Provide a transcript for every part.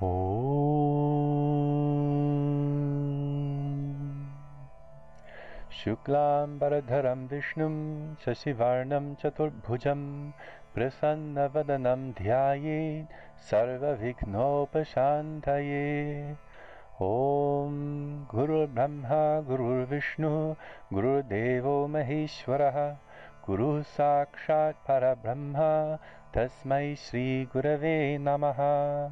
Om Shuklam Baradharam Vishnum Shashivarnam Chaturbhujam Prasannavadanam Dhyayet Sarva Vignopashantaye. Om Guru Brahma Guru Vishnu Guru Devo Maheshwaraha Guru Sakshat Parabrahma Tasmai Shri Gurave Namaha.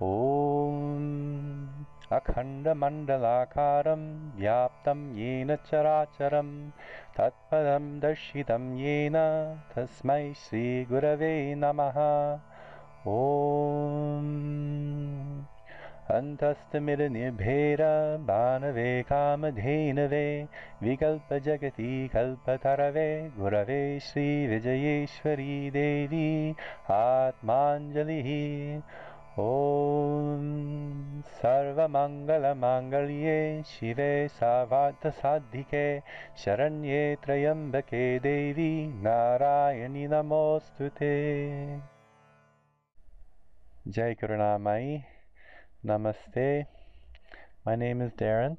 Om Akhanda Mandalakaram Vyaptam Yena Characharam Tatpadam Darshitam Yena Tasmai Shri Gurave Namaha. Om Antastamira Nirbhera Banave Kamadhenave Vikalpa Jagati Kalpatarave Gurave Shri Vijayeshwari Devi Atmanjalihi. Om Sarva Mangala Mangalye Shive Sarvartha Sadhike Sharanye Trayambake Devi Narayani Namostute. Jai Karunamai. Namaste. My name is Darren,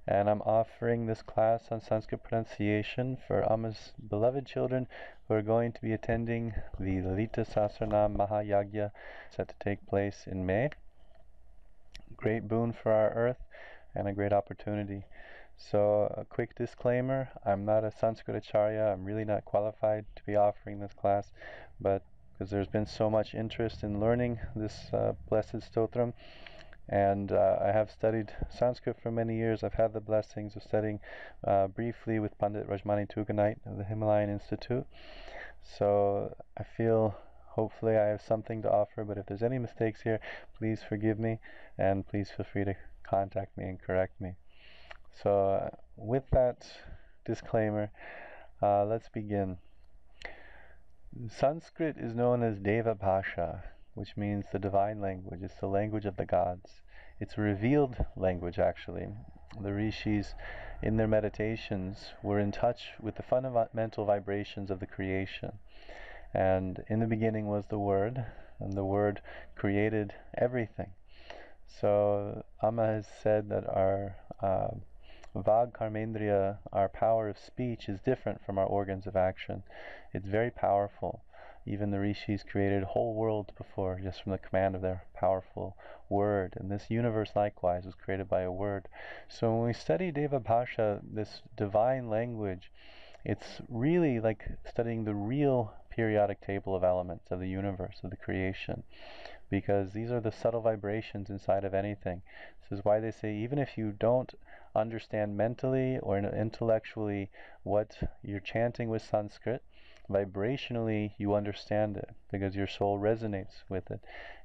and I'm offering this class on Sanskrit pronunciation for Amma's beloved children who are going to be attending the Lalita Sahasranam Mahayagya set to take place in May. Great boon for our earth and a great opportunity. So a quick disclaimer, I'm not a Sanskrit Acharya, I'm really not qualified to be offering this class, but because there's been so much interest in learning this blessed stotram, and I have studied Sanskrit for many years. I've had the blessings of studying briefly with Pandit Rajmani Tuganite of the Himalayan Institute. So I feel hopefully I have something to offer, but if there's any mistakes here, please forgive me, and please feel free to contact me and correct me. So with that disclaimer, let's begin. Sanskrit is known as Deva Bhasha, which means the divine language. It's the language of the gods. It's a revealed language, actually. The rishis, in their meditations, were in touch with the fundamental vibrations of the creation. And in the beginning was the Word, and the Word created everything. So Amma has said that our Vag Karmendriya, our power of speech, is different from our organs of action. It's very powerful. Even the rishis created whole worlds before, just from the command of their powerful word. And this universe likewise was created by a word. So when we study Deva Bhasha, this divine language, it's really like studying the real periodic table of elements of the universe, of the creation, because these are the subtle vibrations inside of anything. This is why they say even if you don't understand mentally or intellectually what you're chanting with Sanskrit, vibrationally you understand it because your soul resonates with it.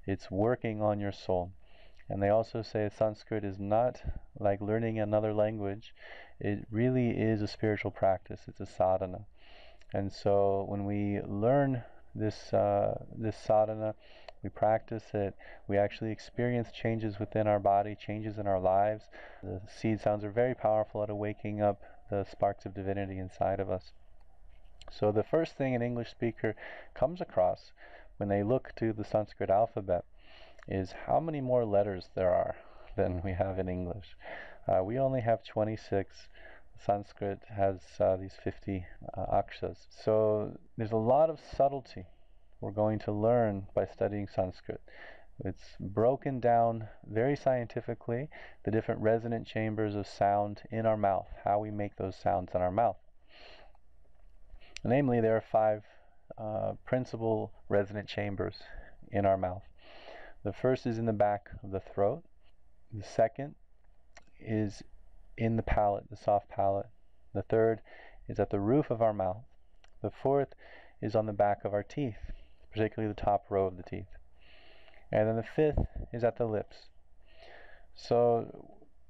It's working on your soul. And they also say Sanskrit is not like learning another language. It really is a spiritual practice. It's a sadhana. And so when we learn this sadhana, we practice it, we actually experience changes within our body, changes in our lives. The seed sounds are very powerful at awakening up the sparks of divinity inside of us. So the first thing an English speaker comes across when they look to the Sanskrit alphabet is how many more letters there are than we have in English. We only have 26. Sanskrit has these 50 akshas. So there's a lot of subtlety we're going to learn by studying Sanskrit. It's broken down very scientifically, the different resonant chambers of sound in our mouth, how we make those sounds in our mouth. Namely, there are 5 principal resonant chambers in our mouth. The first is in the back of the throat. The second is in the palate, the soft palate. The third is at the roof of our mouth. The fourth is on the back of our teeth, particularly the top row of the teeth. And then the fifth is at the lips. So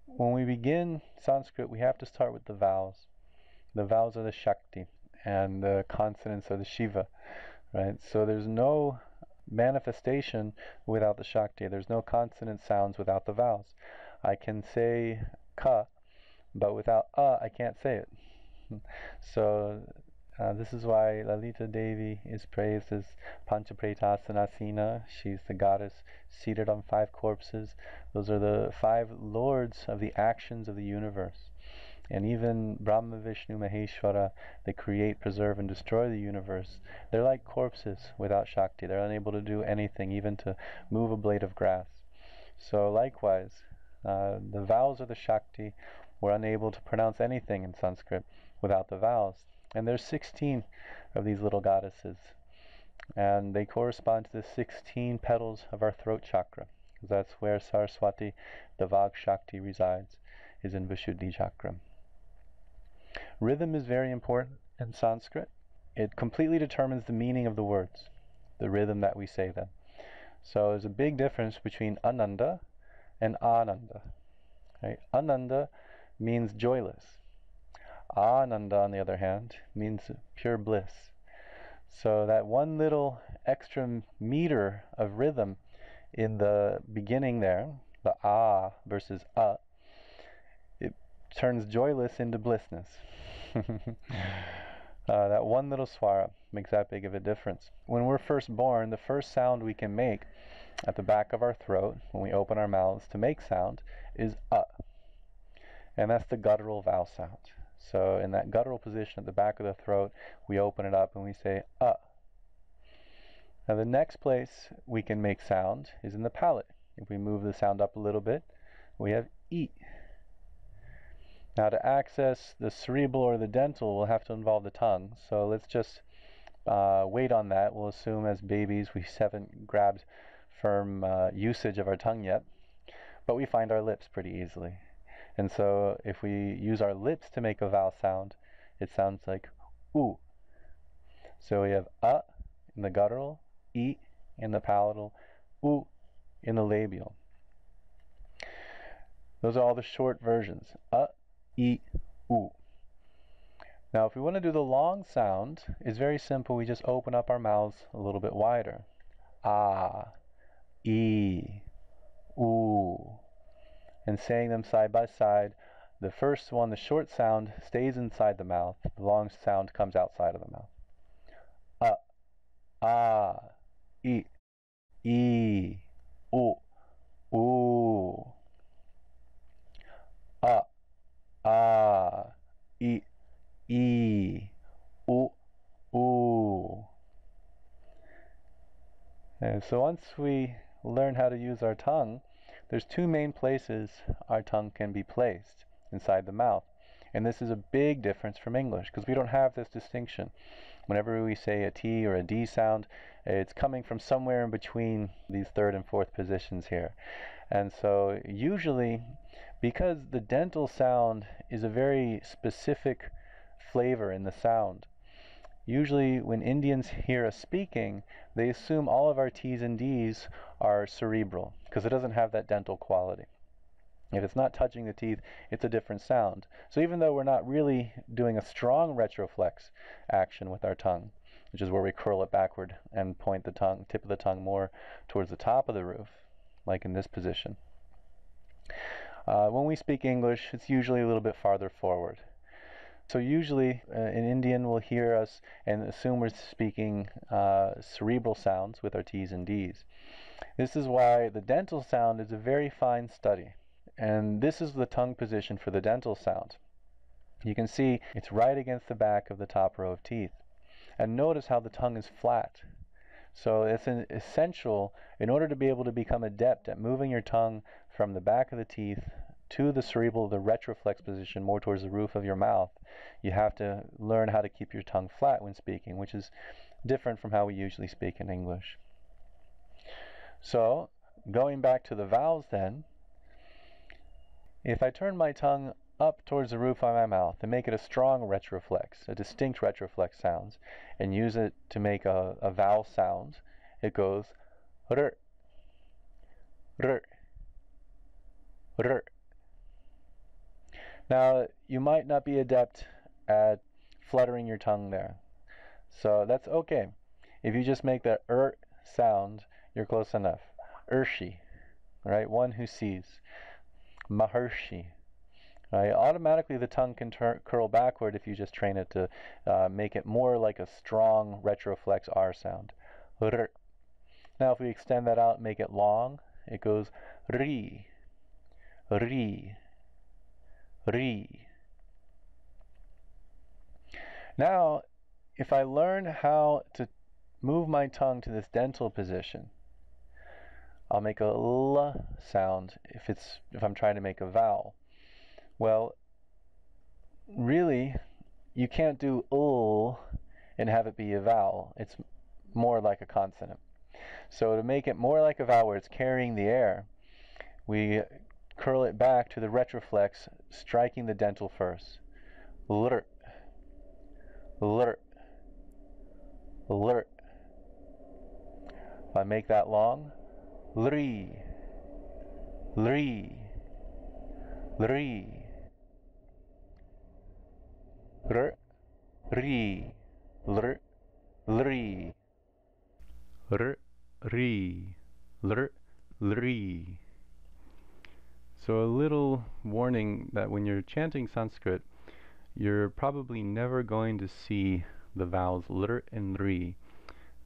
when we begin Sanskrit, we have to start with the vowels. The vowels are the Shakti, and the consonants are the Shiva, right? So there's no manifestation without the Shakti. There's no consonant sounds without the vowels. I can say ka, but without I can't say it. So This is why Lalita Devi is praised as Panchapretasanasena. She's the goddess seated on 5 corpses. Those are the 5 lords of the actions of the universe. And even Brahma, Vishnu, Maheshwara, they create, preserve, and destroy the universe. They're like corpses without Shakti. They're unable to do anything, even to move a blade of grass. So likewise, the vowels of the Shakti were unable to pronounce anything in Sanskrit without the vowels. And there's 16 of these little goddesses. And they correspond to the 16 petals of our throat chakra. That's where Saraswati, the Vag Shakti, resides, is in Vishuddhi chakra. Rhythm is very important in Sanskrit. It completely determines the meaning of the words, the rhythm that we say them. So there's a big difference between Ananda and Ananda. Right? Ananda means joyless. Ananda, on the other hand, means pure bliss. So that one little extra meter of rhythm in the beginning there, the A versus it turns joyless into blissness. That one little swara makes that big of a difference. When we're first born, the first sound we can make at the back of our throat, when we open our mouths to make sound, is and that's the guttural vowel sound. So in that guttural position at the back of the throat, we open it up and we say Now the next place we can make sound is in the palate. If we move the sound up a little bit, we have E. Now to access the cerebral or the dental, we'll have to involve the tongue. So let's just wait on that. We'll assume as babies we haven't grabbed firm usage of our tongue yet, but we find our lips pretty easily. And so if we use our lips to make a vowel sound, it sounds like oo. So we have in the guttural, E in the palatal, oo in the labial. Those are all the short versions. E, oo. Now if we want to do the long sound, it's very simple. We just open up our mouths a little bit wider. E, oo. And saying them side by side, the first one, the short sound, stays inside the mouth. The long sound comes outside of the mouth. E, oo, oo. Oo, oo. And so once we learn how to use our tongue, there's 2 main places our tongue can be placed inside the mouth. And this is a big difference from English because we don't have this distinction. Whenever we say a T or a D sound, it's coming from somewhere in between these 3rd and 4th positions here. And so usually, because the dental sound is a very specific flavor in the sound, usually when Indians hear us speaking, they assume all of our T's and D's are cerebral because it doesn't have that dental quality. If it's not touching the teeth, it's a different sound. So even though we're not really doing a strong retroflex action with our tongue, which is where we curl it backward and point the tongue, tip of the tongue more towards the top of the roof, like in this position. When we speak English, it's usually a little bit farther forward. So usually an Indian will hear us and assume we're speaking cerebral sounds with our T's and D's. This is why the dental sound is a very fine study. And this is the tongue position for the dental sound. You can see it's right against the back of the top row of teeth. And notice how the tongue is flat. So it's essential in order to be able to become adept at moving your tongue from the back of the teeth to the cerebral, the retroflex position, more towards the roof of your mouth. You have to learn how to keep your tongue flat when speaking, which is different from how we usually speak in English. So, going back to the vowels then, if I turn my tongue up towards the roof of my mouth and make it a strong retroflex, a distinct retroflex sound, and use it to make a vowel sound, it goes r, r, r. Now, you might not be adept at fluttering your tongue there, so that's okay. If you just make that sound, you're close enough. Urshi, right? One who sees. Maharshi, Right? Automatically the tongue can curl backward if you just train it to make it more like a strong retroflex R sound. R. Now if we extend that out and make it long, it goes ri, ri, ri. Now, if I learn how to move my tongue to this dental position, I'll make a l sound if I'm trying to make a vowel. Well, really, you can't do l and have it be a vowel. It's more like a consonant. So to make it more like a vowel where it's carrying the air, we curl it back to the retroflex, striking the dental first. Lr, lr, lr. If I make that long, lri, lri, lri. R, ri, lr, lri. R, ri, lr, lri. So a little warning that when you're chanting Sanskrit, you're probably never going to see the vowels lr and ri.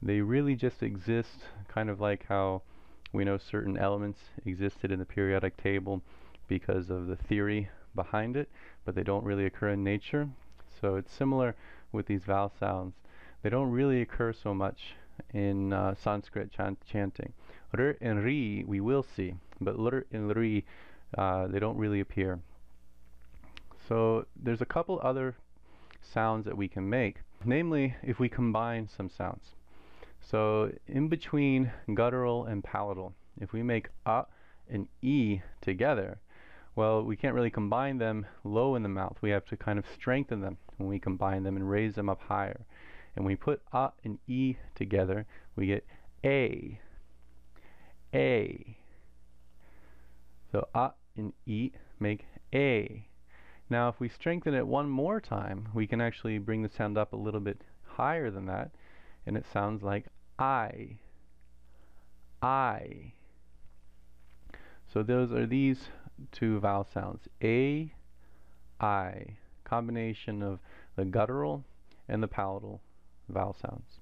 They really just exist, kind of like how we know certain elements existed in the periodic table because of the theory behind it, but they don't really occur in nature. So it's similar with these vowel sounds. They don't really occur so much in Sanskrit chanting. R and ri we will see, but lr and ri they don't really appear. So there's a couple other sounds that we can make, namely if we combine some sounds. So in between guttural and palatal, if we make a and e together, well, we can't really combine them low in the mouth. We have to kind of strengthen them when we combine them and raise them up higher. And when we put a and e together, we get a, a. So a and e make a. Now if we strengthen it one more time, we can actually bring the sound up a little bit higher than that, and it sounds like I, I. So those are these two vowel sounds, a, I, combination of the guttural and the palatal vowel sounds.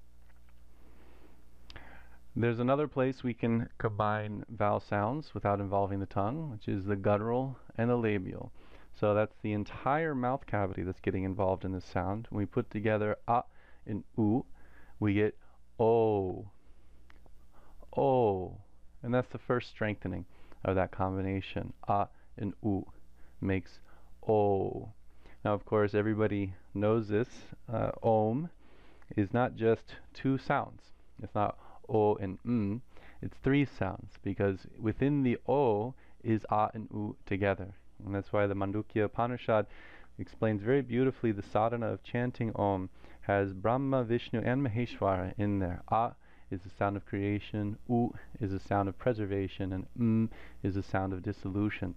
There's another place we can combine vowel sounds without involving the tongue, which is the guttural and the labial. So that's the entire mouth cavity that's getting involved in this sound. When we put together a and u, we get o, o. And that's the first strengthening of that combination. A and u makes o. Now, of course, everybody knows this. Om is not just two sounds. It's not o and it's three sounds, because within the o is a and u together. And that's why the Mandukya Upanishad explains very beautifully the sadhana of chanting Om has Brahma, Vishnu, and Maheshwara in there. A is the sound of creation, U is the sound of preservation, and is the sound of dissolution.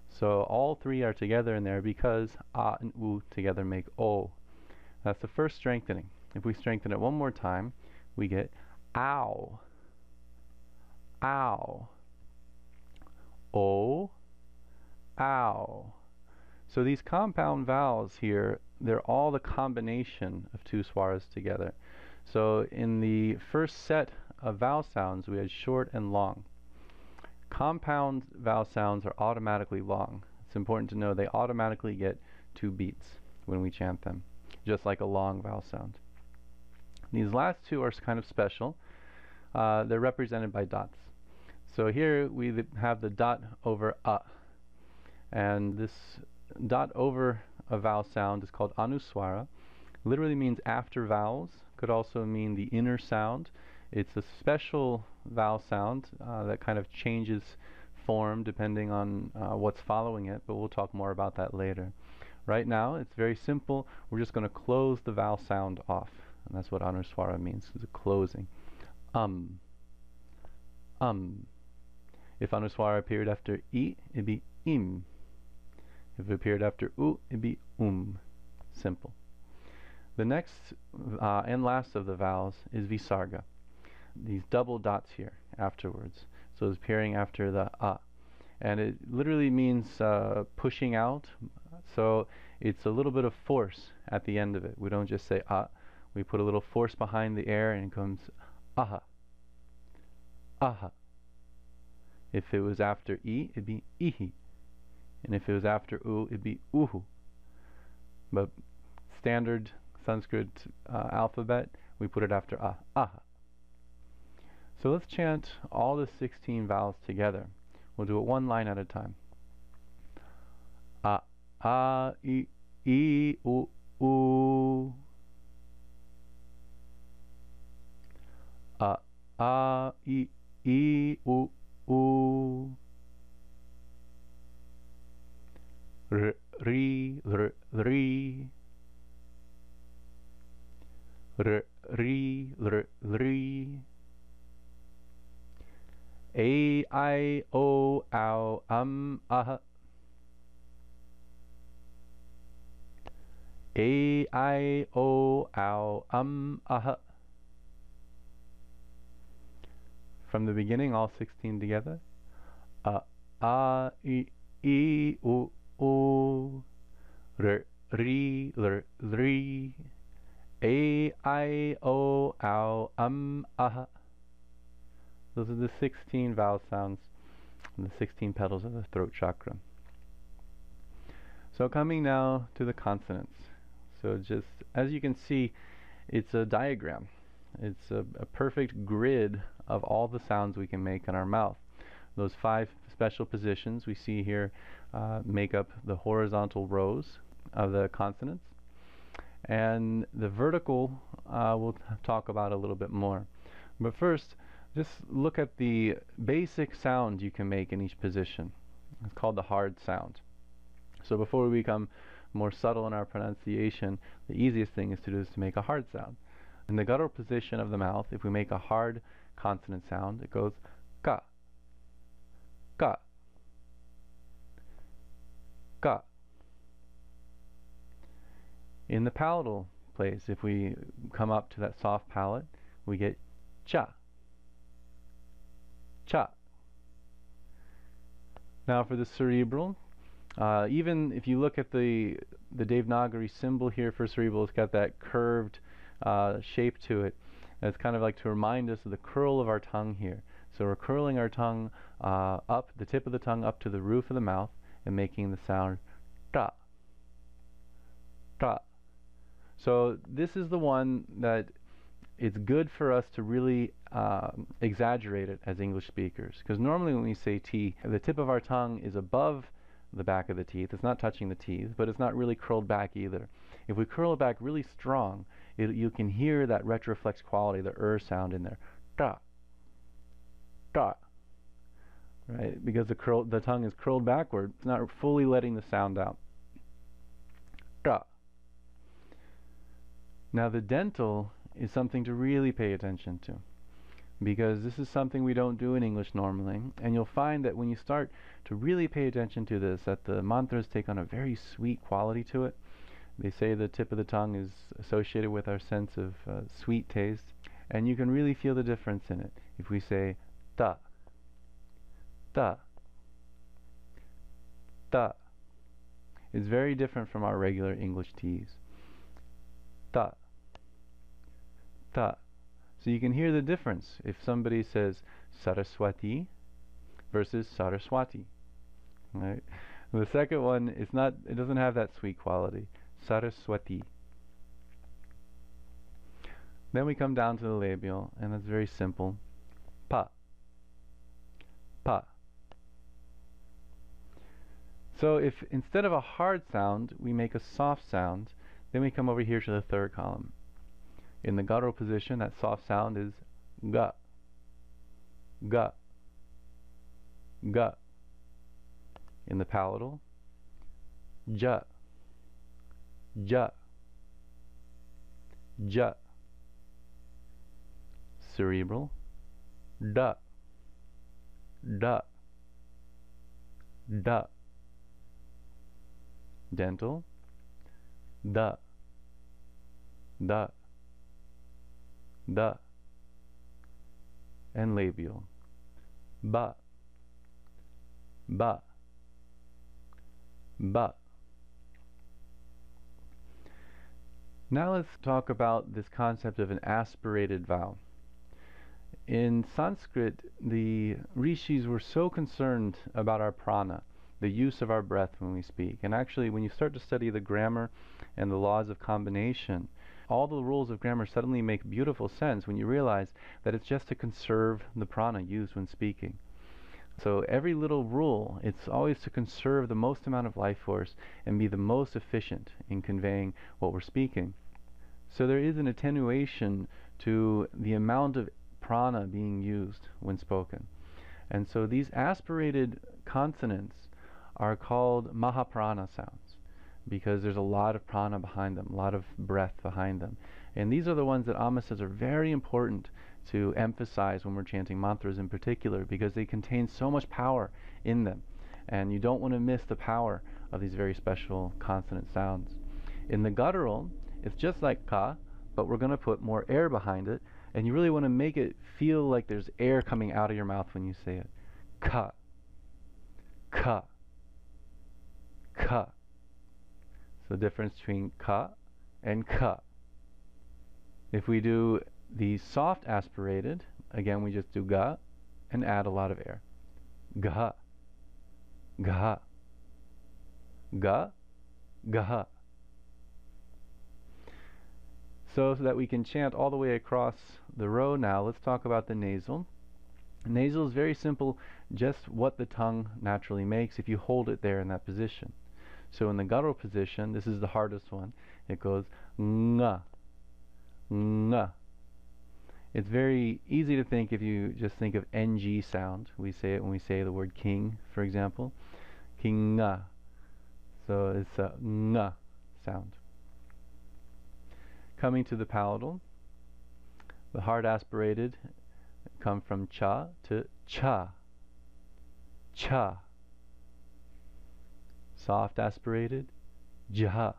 So all three are together in there because A and U together make O. That's the first strengthening. If we strengthen it one more time, we get ow, ow, O, ow. So these compound vowels here, they're all the combination of two swaras together. So in the first set of vowel sounds, we had short and long. Compound vowel sounds are automatically long. It's important to know they automatically get 2 beats when we chant them, just like a long vowel sound. These last two are kind of special. They're represented by dots. So here we have the dot over a, and this dot over a vowel sound is called anuswara. Literally means after vowels. Could also mean the inner sound. It's a special vowel sound that kind of changes form depending on what's following it, but we'll talk more about that later. Right now, it's very simple. We're just going to close the vowel sound off, and that's what anuswara means, is a closing. If anuswara appeared after I, it'd be im. If it appeared after u, it'd be Simple. The next and last of the vowels is visarga. These double dots here afterwards. So it's appearing after the a. And it literally means pushing out, So it's a little bit of force at the end of it. We don't just say ah. We put a little force behind the air and it comes aha. Aha. If it was after E, it'd be ihi. And if it was after U, it'd be uhu. But standard Sanskrit alphabet, we put it after ah. Aha. So let's chant all the 16 vowels together. We'll do it one line at a time. A, I, u, u. A, I, u, u. R, ri, ri. R, ri, ri. A, I, O, ow, ah. A, I, O, ow, ah. From the beginning, all 16 together. A, I, u, u. R, ri, ri. A, I, O, ow, ah. Those are the 16 vowel sounds and the 16 petals of the throat chakra. So coming now to the consonants. So just as you can see, it's a diagram. It's a perfect grid of all the sounds we can make in our mouth. Those 5 special positions we see here make up the horizontal rows of the consonants. And the vertical we'll talk about a little bit more. But first, just look at the basic sound you can make in each position. It's called the hard sound. So before we become more subtle in our pronunciation, the easiest thing is to make a hard sound. In the guttural position of the mouth, if we make a hard consonant sound, it goes ka, ka, ka. In the palatal place, if we come up to that soft palate, we get cha, cha. Now for the cerebral, even if you look at the Devanagari symbol here for cerebral, it's got that curved shape to it. It's kind of like to remind us of the curl of our tongue here. So we're curling our tongue up, the tip of the tongue up to the roof of the mouth and making the sound ta, ta. So this is the one that it's good for us to really exaggerate it as English speakers, because normally when we say T, the tip of our tongue is above the back of the teeth. It's not touching the teeth, but it's not really curled back either. If we curl it back really strong, you can hear that retroflex quality, the sound in there. Ta, ta. Right? Because the tongue is curled backward, it's not fully letting the sound out. Ta. Now the dental is something to really pay attention to, because this is something we don't do in English normally, and you'll find that when you start to really pay attention to this, that the mantras take on a very sweet quality to it. They say the tip of the tongue is associated with our sense of sweet taste, and you can really feel the difference in it. If we say ta, ta, ta, it's very different from our regular English T's. Ta, ta. So you can hear the difference if somebody says Saraswati versus Saraswati. Right? The second one is not, it doesn't have that sweet quality. Saraswati. Then we come down to the labial, and that's very simple. Pa, pa. So if instead of a hard sound we make a soft sound, then we come over here to the third column. In the guttural position, that soft sound is ga, ga, ga. In the palatal, ja, ja, ja. Cerebral, da, da, da. Dental, da, da, da. And labial, ba, ba, ba. Now let's talk about this concept of an aspirated vowel. In Sanskrit, the rishis were so concerned about our prana, the use of our breath when we speak. And actually, when you start to study the grammar and the laws of combination, all the rules of grammar suddenly make beautiful sense when you realize that it's just to conserve the prana used when speaking. So every little rule, it's always to conserve the most amount of life force and be the most efficient in conveying what we're speaking. So there is an attenuation to the amount of prana being used when spoken. And so these aspirated consonants are called mahaprana sounds because there's a lot of prana behind them, a lot of breath behind them. And these are the ones that Amma says are very important to emphasize when we're chanting mantras in particular because they contain so much power in them. And you don't want to miss the power of these very special consonant sounds. In the guttural, it's just like ka, but we're going to put more air behind it. And you really want to make it feel like there's air coming out of your mouth when you say it. Ka, ka, ka. So the difference between ka and ka. If we do the soft aspirated, again we just do ga and add a lot of air. Ga, ga, ga, ga. So that we can chant all the way across the row now, let's talk about the nasal. Nasal is very simple, just what the tongue naturally makes if you hold it there in that position. So in the guttural position, this is the hardest one, it goes nga, nga. It's very easy to think if you just think of ng sound. We say it when we say the word king, for example. Kinga. So it's a nga sound. Coming to the palatal, the hard aspirated come from cha to cha, cha. Soft aspirated, ja,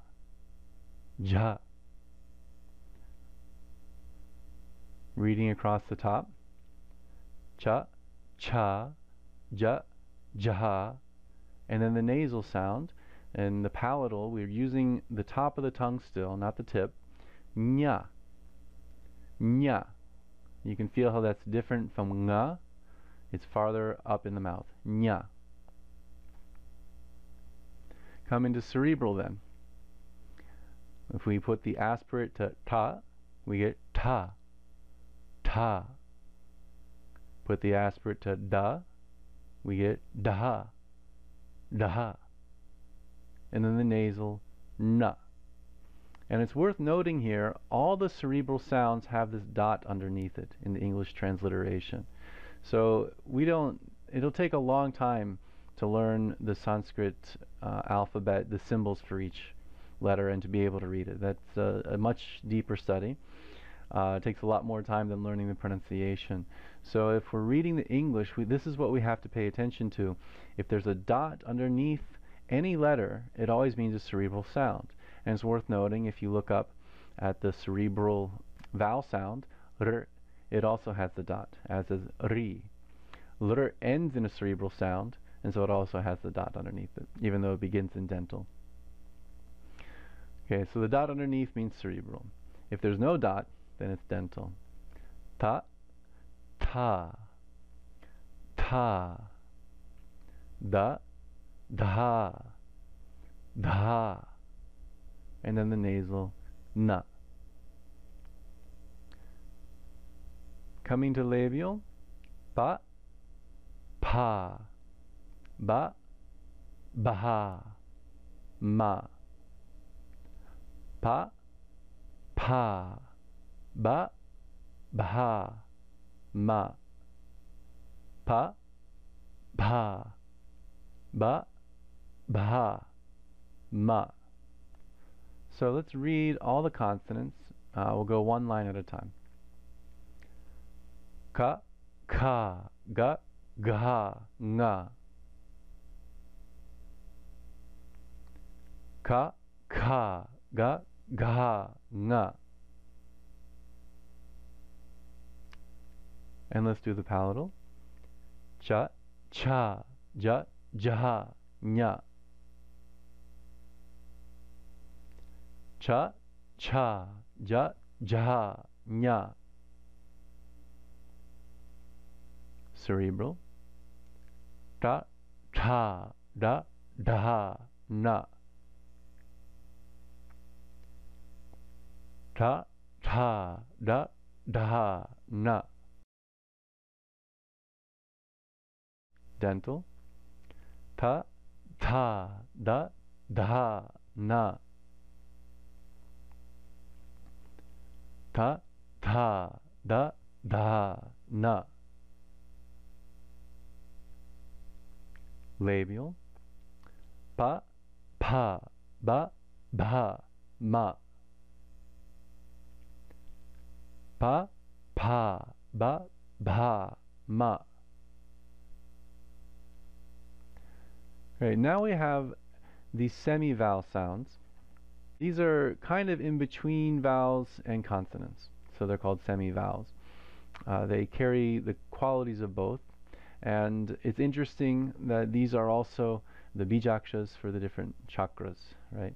ja. Reading across the top, cha, cha, ja, ja. And then the nasal sound, and the palatal, we're using the top of the tongue still, not the tip. Nya, nya. You can feel how that's different from nga. It's farther up in the mouth. Nya. Come into cerebral then. If we put the aspirate to ta, we get ta, ta. Put the aspirate to da, we get daha, daha. And then the nasal, na. And it's worth noting here, all the cerebral sounds have this dot underneath it in the English transliteration. So it'll take a long time to learn the Sanskrit alphabet, the symbols for each letter, and to be able to read it. That's a much deeper study. It takes a lot more time than learning the pronunciation. So if we're reading the English, this is what we have to pay attention to. If there's a dot underneath any letter, it always means a cerebral sound. And it's worth noting, if you look up at the cerebral vowel sound, r, it also has the dot, as is ri. R ends in a cerebral sound, and so it also has the dot underneath it, even though it begins in dental. Okay, so the dot underneath means cerebral. If there's no dot, then it's dental. Ta, ta, ta. Da, da, da. And then the nasal, na. Coming to labial, ba, pa, ba, baha, ma. Pa, pa, ba, baha, ma. Pa, pa, ba, baha, ma. So let's read all the consonants. We'll go one line at a time. Ka, ka, ga, ga, nga. Ka, ka, ga, ga, nga. And let's do the palatal. Cha, cha, ja, ja, nya. Cha, cha, ja, ja, nya. Cerebral. Ta, ta, da, da, na. Ta, ta, da, da, na. Dental. Ta, ta, da, da, na. Ta, ta, da, da, na. Labial. Pa, pa, ba, ba, ma. Pa, pa, ba, ba, ma. Right, now we have the semi-vowel sounds. These are kind of in between vowels and consonants, so they're called semi-vowels. They carry the qualities of both, and it's interesting that these are also the bijakshas for the different chakras, right?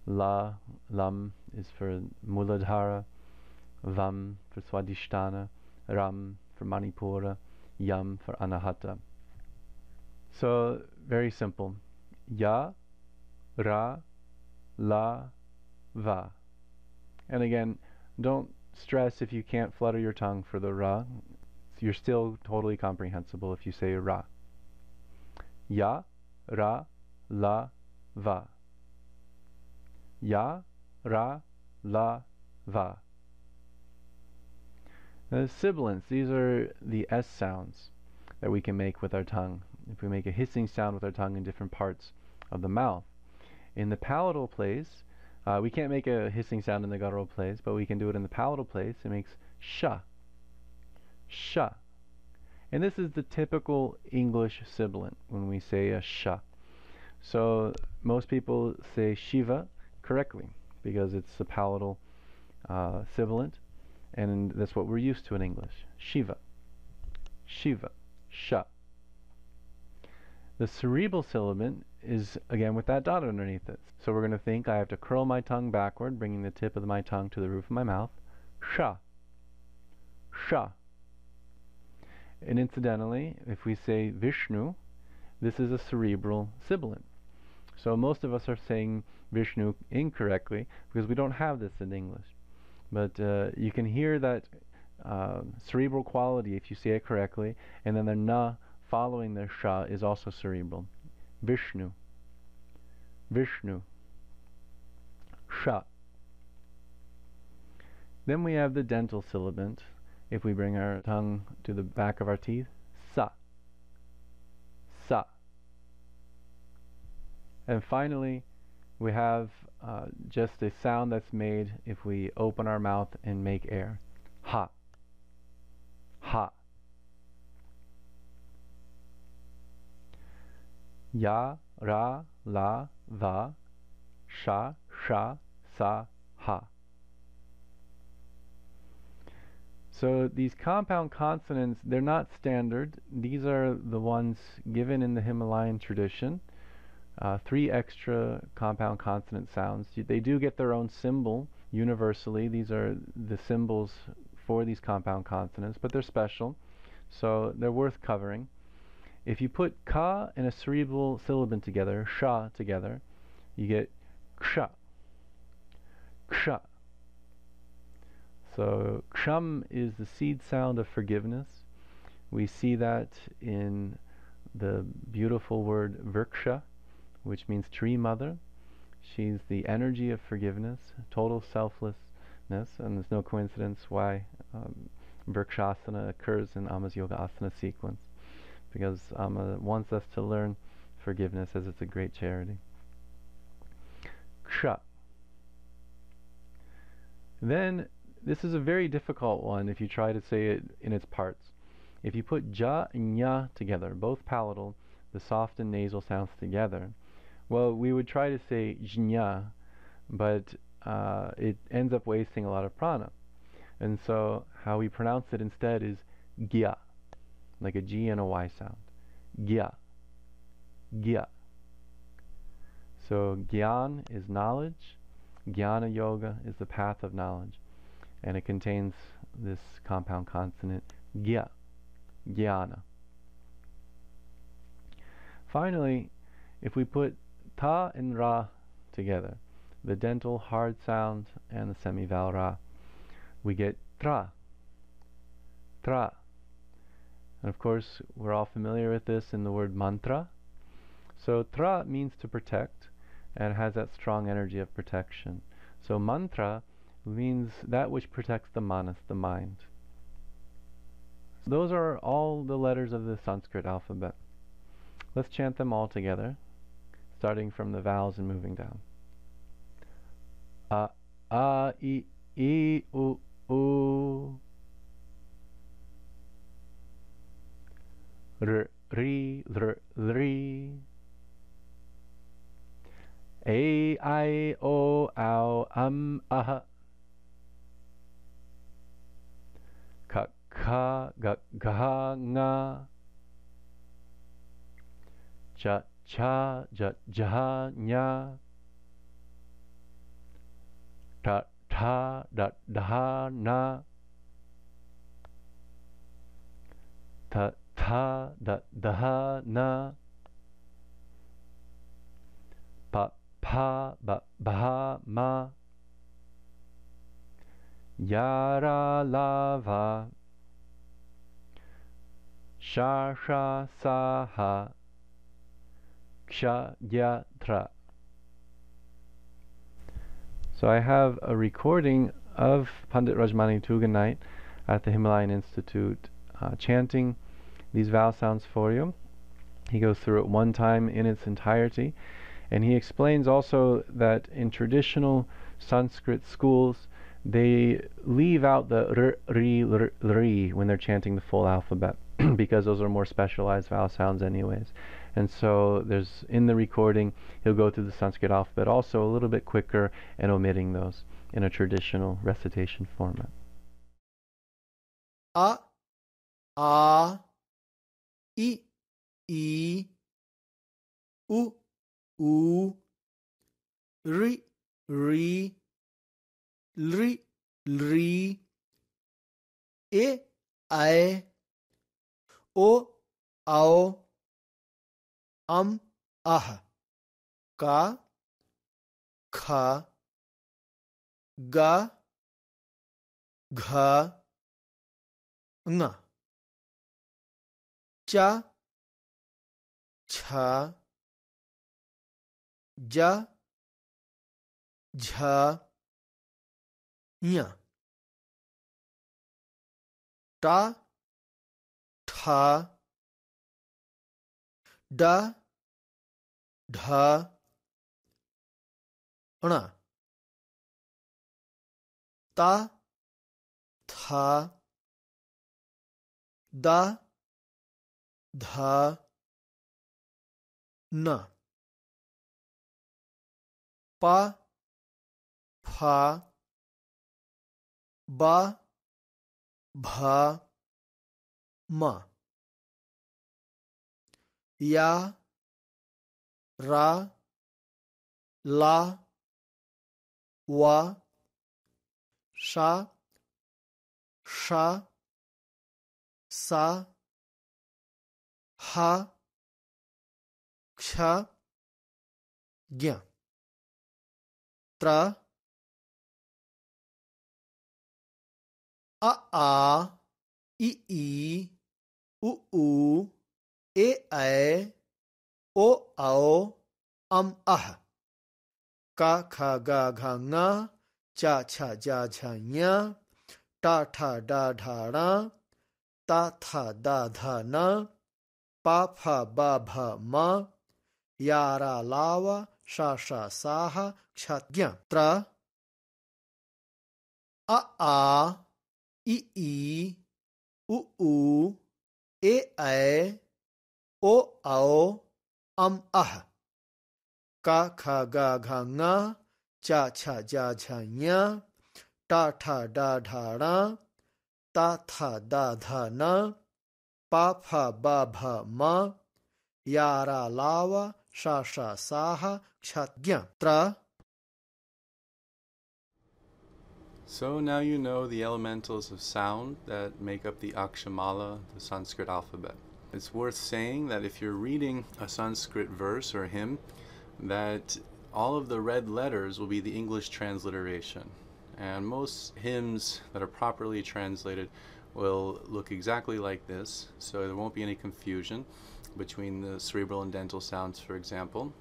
La, lam is for Muladhara, vam for Swadhisthana, ram for Manipura, yam for Anahata. So, very simple. Ya, ra, la, va. And again, don't stress if you can't flutter your tongue for the ra. You're still totally comprehensible if you say ra. Ya, ra, la, va. Ya, ra, la, va. The sibilants, these are the S sounds that we can make with our tongue. If we make a hissing sound with our tongue in different parts of the mouth. In the palatal place, we can't make a hissing sound in the guttural place, but we can do it in the palatal place. It makes sha, sha. And this is the typical English sibilant when we say a sha. So most people say Shiva correctly because it's the palatal sibilant, and that's what we're used to in English. Shiva, Shiva, sha. The cerebral sibilant is, again, with that dot underneath it. So we're going to think I have to curl my tongue backward, bringing the tip of my tongue to the roof of my mouth. Sha, sha. And incidentally, if we say Vishnu, this is a cerebral sibilant. So most of us are saying Vishnu incorrectly because we don't have this in English. But you can hear that cerebral quality if you say it correctly, and then the na following the sha is also cerebral. Vishnu, Vishnu, sha. Then we have the dental sibilant. If we bring our tongue to the back of our teeth, sa, sa. And finally, we have just a sound that's made if we open our mouth and make air. Ha, ha. Ya, ra, la, va, sha, sha, sa, ha. So these compound consonants, they're not standard. These are the ones given in the Himalayan tradition. 3 extra compound consonant sounds. They do get their own symbol universally. These are the symbols for these compound consonants, but they're special, so they're worth covering. If you put ka and a cerebral sibilant together, sha together, you get ksha, ksha. So ksham is the seed sound of forgiveness. We see that in the beautiful word vriksha, which means tree mother. She's the energy of forgiveness, total selflessness, and there's no coincidence why Vrikshasana occurs in Amma's Yoga Asana sequence, because Amma wants us to learn forgiveness as it's a great charity. Ksha. Then, this is a very difficult one if you try to say it in its parts. If you put ja and nya together, both palatal, the soft and nasal sounds together, well, we would try to say jnya, but it ends up wasting a lot of prana. And so how we pronounce it instead is gya, like a G and a Y sound. Gya, gya. So gyan is knowledge, Jnana Yoga is the path of knowledge, and it contains this compound consonant, gya, jnana. Finally, if we put ta and ra together, the dental hard sound and the semi-vowel ra, we get tra, tra. And of course, we're all familiar with this in the word mantra. So tra means to protect, and it has that strong energy of protection. So mantra means that which protects the manas, the mind. Those are all the letters of the Sanskrit alphabet. Let's chant them all together, starting from the vowels and moving down. A, I, U, U. R, ri, lr, lri. A, I, O, ow, ah. Ka, ka, ga, ga, nga. Cha, cha, ja, ja, nya. Ta, ta, da, da, na. Ta, ta, da, da, na. Pa, pa, ba, ba, ma. Yara, lava. Sha, sha, sa, ha. Ksha, gya, tra. So I have a recording of Pandit Rajmani Tuganite at the Himalayan Institute chanting these vowel sounds for you. He goes through it one time in its entirety, and he explains also that in traditional Sanskrit schools they leave out the r, ri, lr, lri when they're chanting the full alphabet because those are more specialized vowel sounds anyways. And so there's, in the recording, he'll go through the Sanskrit alphabet also a little bit quicker and omitting those in a traditional recitation format. A, I, U, ri, lri, e, I, o, ao, ah. Ka, kha, ga, gha, nga. Cha, cha, ja, jha, nya. Ta, tha, da, dha, na. Ta, tha, da, dha, na. Pa, pha, ba, bha, ma. Ya, ra, la, wa, sha, sha, sa, ha, ksha, gya. Tra, a, I, u, e, I, o, ao, ah. Ka, kha, ga, gha, nga. Cha, cha, ja, cha, nya. Ta, tha, da, dha, ra. Ta, tha, da, dha, na. Pa, pha, ba, bha, ma. Ya, ra, lava. Sha, sha, sa, ha. Ksha, gya. Tra, a, I, u, e, I, o, ao, ah. Ka, kha, ga, gha, nga. Cha, cha, ja, cha, nya. Ta, tha, da, dha, ra. Ta, tha, da, dha, na. Pa, pha, ba, bha, ma. Ya, ra, lava. Sha, sha, sa, ha. Ksha, gya. Tra, So now you know the elementals of sound that make up the Akshamala, the Sanskrit alphabet. It's worth saying that if you're reading a Sanskrit verse or hymn, that all of the red letters will be the English transliteration. And most hymns that are properly translated will look exactly like this, so there won't be any confusion between the cerebral and dental sounds, for example.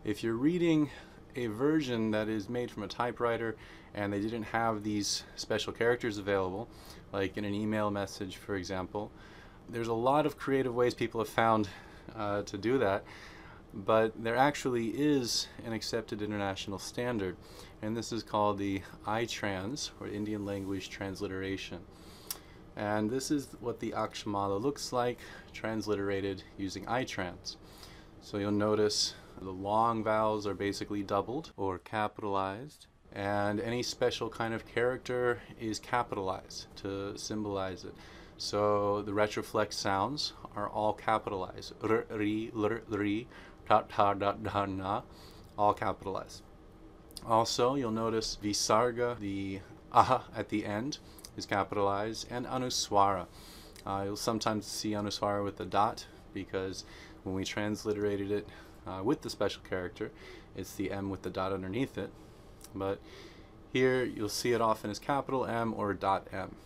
If you're reading a version that is made from a typewriter and they didn't have these special characters available, like in an email message, for example, there's a lot of creative ways people have found to do that, but there actually is an accepted international standard, and this is called the iTrans, or Indian Language Transliteration. And this is what the Akshamala looks like transliterated using iTrans. So you'll notice the long vowels are basically doubled or capitalized, and any special kind of character is capitalized to symbolize it. So the retroflex sounds are all capitalized. R, ri, lr, ri, ta, ta, da, da, na, all capitalized. Also, you'll notice visarga, the aha at the end, is capitalized, and anuswara. You'll sometimes see anuswara with a dot because when we transliterated it with the special character, it's the M with the dot underneath it. But here you'll see it often as capital M or dot M.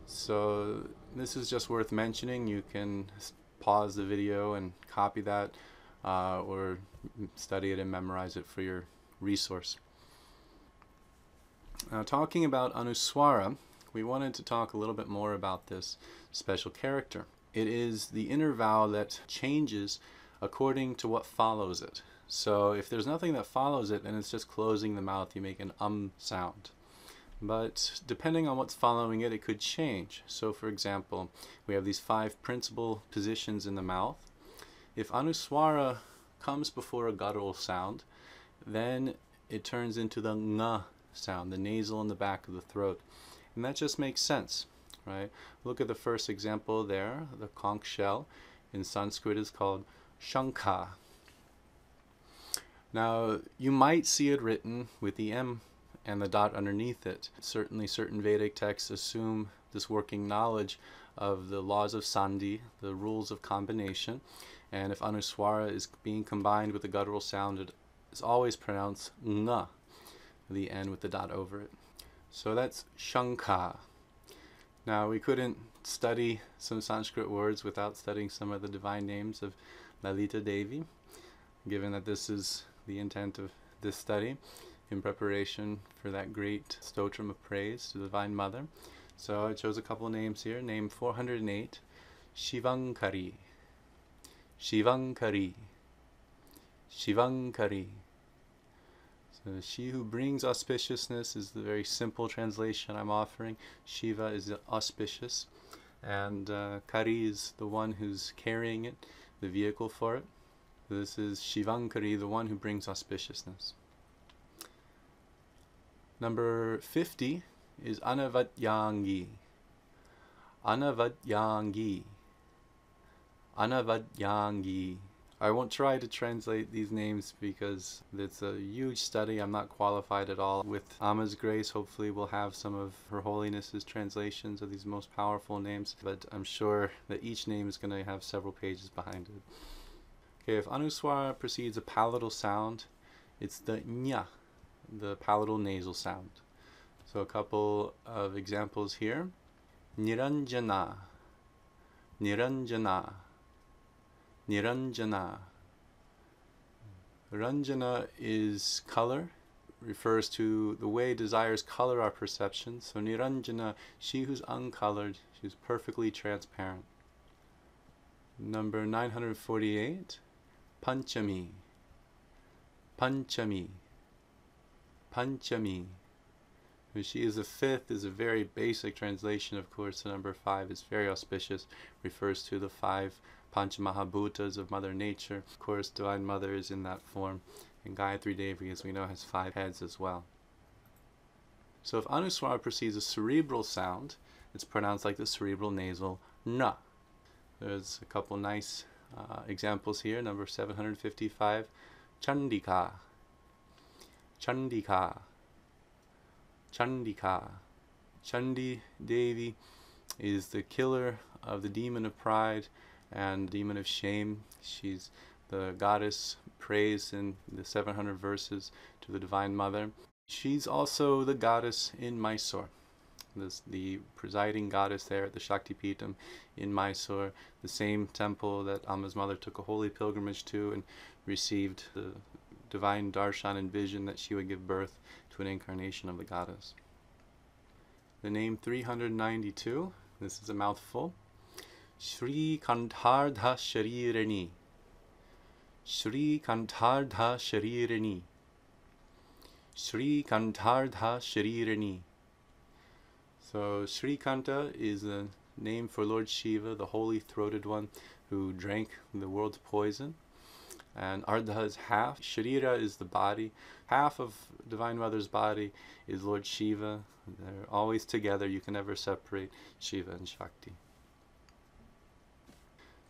So this is just worth mentioning. You can pause the video and copy that or study it and memorize it for your resource. Now, talking about anuswara, we wanted to talk a little bit more about this special character. It is the inner vowel that changes according to what follows it. So if there's nothing that follows it, then it's just closing the mouth, you make an sound. But depending on what's following it, it could change. So for example, we have these 5 principal positions in the mouth. If anuswara comes before a guttural sound, then it turns into the ng sound, the nasal in the back of the throat. And that just makes sense, right? Look at the first example there. The conch shell in Sanskrit is called shankha. Now, you might see it written with the M and the dot underneath it. Certainly certain Vedic texts assume this working knowledge of the laws of sandhi, the rules of combination, and if anuswara is being combined with the guttural sound, it is always pronounced nga, the N with the dot over it. So that's shankha. Now, we couldn't study some Sanskrit words without studying some of the divine names of Lalita Devi, given that this is the intent of this study in preparation for that great stotram of praise to the Divine Mother. So I chose a couple names here. Name 408, Shivankari, Shivankari, Shivankari. So she who brings auspiciousness is the very simple translation I'm offering. Shiva is auspicious, and Kari is the one who's carrying it, the vehicle for it. This is Shivankari, the one who brings auspiciousness. Number 50 is Anavadyangi. Anavadyangi. Anavadyangi. I won't try to translate these names because it's a huge study. I'm not qualified at all. With Amma's grace, hopefully we'll have some of Her Holiness's translations of these most powerful names, but I'm sure that each name is going to have several pages behind it. Okay, if anuswara precedes a palatal sound, it's the nya, the palatal nasal sound. So a couple of examples here. Niranjana, Niranjana, Niranjana. Ranjana is color, refers to the way desires color our perception. So Niranjana, she who's uncolored, she's perfectly transparent. Number 948, Panchami, Panchami, Panchami. She is the 5th is a very basic translation, of course. The number 5 is very auspicious, refers to the 5 Panchamahabhutas of Mother Nature. Of course, Divine Mother is in that form, and Gayatri Devi, as we know, has 5 heads as well. So if anuswara precedes a cerebral sound, it's pronounced like the cerebral nasal na. There's a couple nice examples here. Number 755, Chandika, Chandika, Chandika. Chandi Devi is the killer of the demon of pride and demon of shame. She's the goddess praised in the 700 verses to the Divine Mother. She's also the goddess in Mysore. The presiding goddess there at the Shakti Peetham in Mysore, the same temple that Amma's mother took a holy pilgrimage to and received the divine darshan and vision that she would give birth to an incarnation of the goddess. The name 392, this is a mouthful. Shri Kantardha Sharirani. Shri Kantardha Sharirani. Shri Kantardha Sharirani. So Sri Kanta is a name for Lord Shiva, the holy throated one who drank the world's poison. And Ardha is half. Sharira is the body. Half of Divine Mother's body is Lord Shiva. They're always together. You can never separate Shiva and Shakti.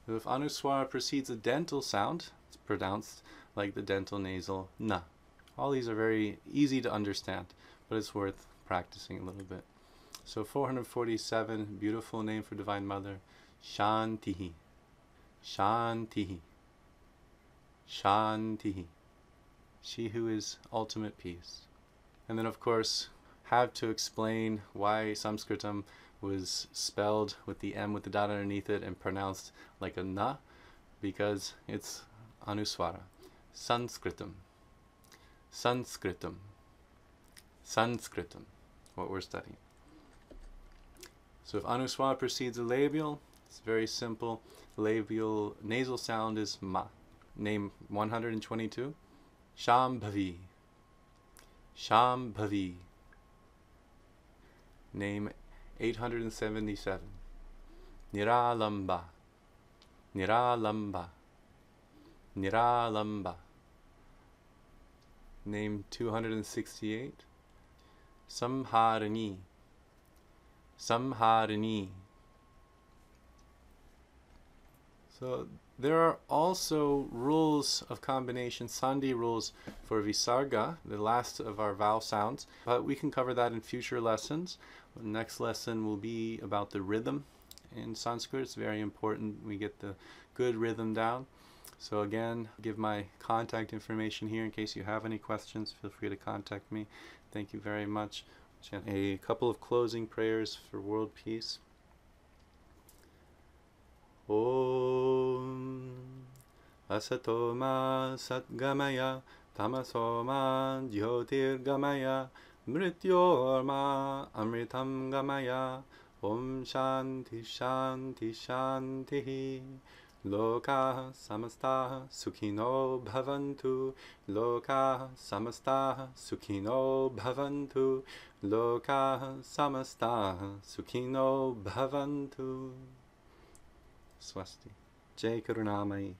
If Anuswara precedes a dental sound, it's pronounced like the dental nasal na. All these are very easy to understand, but it's worth practicing a little bit. So 447, beautiful name for Divine Mother, Shantihi. Shantihi. Shantihi. She who is ultimate peace. And then of course, have to explain why Sanskritam was spelled with the M with the dot underneath it and pronounced like a na, because it's Anuswara. Sanskritam. Sanskritam. Sanskritam. What we're studying. So if Anuswara precedes a labial, it's very simple. Labial nasal sound is ma. Name 122. Shambhavi. Shambhavi. Name 877. Niralamba. Niralamba. Niralamba. Name 268. Samharani. Samharani. So there are also rules of combination, sandhi rules for visarga, the last of our vowel sounds, but we can cover that in future lessons. The next lesson will be about the rhythm in Sanskrit. It's very important we get the good rhythm down. So again, give my contact information here in case you have any questions. Feel free to contact me. Thank you very much. A couple of closing prayers for world peace. Om Asatoma Satgamaya Tamasoma Jyotirgamaya Mrityorma Amritam Gamaya Om Shanti Shanti Shanti Loka Samasta Sukhino Bhavantu Loka Samasta Sukhino Bhavantu Loka Samasta Sukhino Bhavantu. Swasti. Jai Karunamayi.